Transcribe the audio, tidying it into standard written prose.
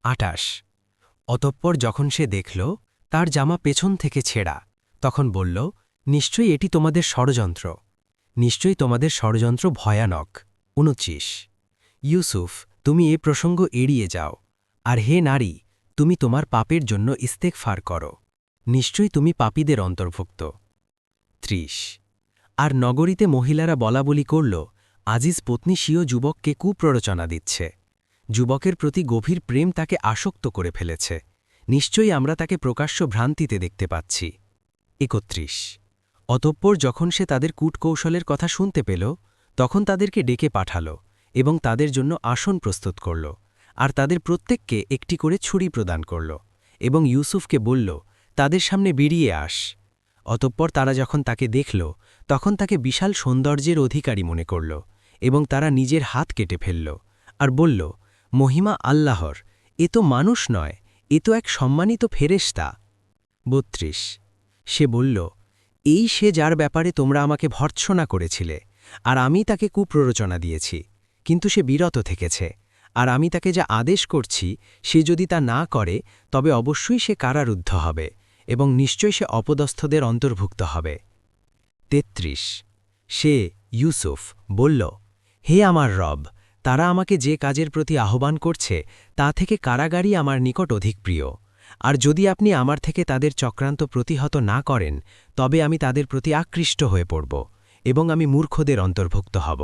28। অতঃপর যখন সে দেখল তার জামা পেছন থেকে ছেঁড়া, তখন বলল, নিশ্চয়ই এটি তোমাদের ষড়যন্ত্র, নিশ্চয়ই তোমাদের ষড়যন্ত্র ভয়ানক। 29। ইউসুফ, তুমি এ প্রসঙ্গ এড়িয়ে যাও, আর হে নারী, তুমি তোমার পাপের জন্য ইস্তেগফার করো, নিশ্চয়ই তুমি পাপীদের অন্তর্ভুক্ত। 30। আর নগরীতে মহিলারা বলাবলি করল, আজিজ পত্নী স্বীয় যুবককে কুপ্ররোচনা দিচ্ছে, যুবকের প্রতি গভীর প্রেম তাকে আসক্ত করে ফেলেছে, নিশ্চয়ই আমরা তাকে প্রকাশ্য ভ্রান্তিতে দেখতে পাচ্ছি। 31। অতঃপর যখন সে তাদের কূটকৌশলের কথা শুনতে পেল, তখন তাদেরকে ডেকে পাঠাল এবং তাদের জন্য আসন প্রস্তুত করল, আর তাদের প্রত্যেককে একটি করে ছুরি প্রদান করল, এবং ইউসুফকে বলল, তাদের সামনে বেরিয়ে আস। অতঃপর তারা যখন তাকে দেখল, তখন তাকে বিশাল সৌন্দর্যের অধিকারী মনে করল, এবং তারা নিজের হাত কেটে ফেলল, আর বলল, মহিমা আল্লাহর, এ তো মানুষ নয়, এ তো এক সম্মানিত ফেরেশতা। 32। সে বলল, এই সে যার ব্যাপারে তোমরা আমাকে ভর্ৎসনা করেছিলে, আর আমি তাকে কুপ্ররোচনা দিয়েছি, কিন্তু সে বিরত থেকেছে, আর আমি তাকে যা আদেশ করছি সে যদি তা না করে তবে অবশ্যই সে কারারুদ্ধ হবে, এবং নিশ্চয়ই সে অপদস্থদের অন্তর্ভুক্ত হবে। 33। সে ইউসুফ বলল, হে আমার রব, তারা আমাকে যে কাজের প্রতি আহ্বান করছে তা থেকে কারাগারই আমার নিকট অধিক প্রিয়, আর যদি আপনি আমার থেকে তাদের চক্রান্ত প্রতিহত না করেন তবে আমি তাদের প্রতি আকৃষ্ট হয়ে পড়ব, এবং আমি মূর্খদের অন্তর্ভুক্ত হব।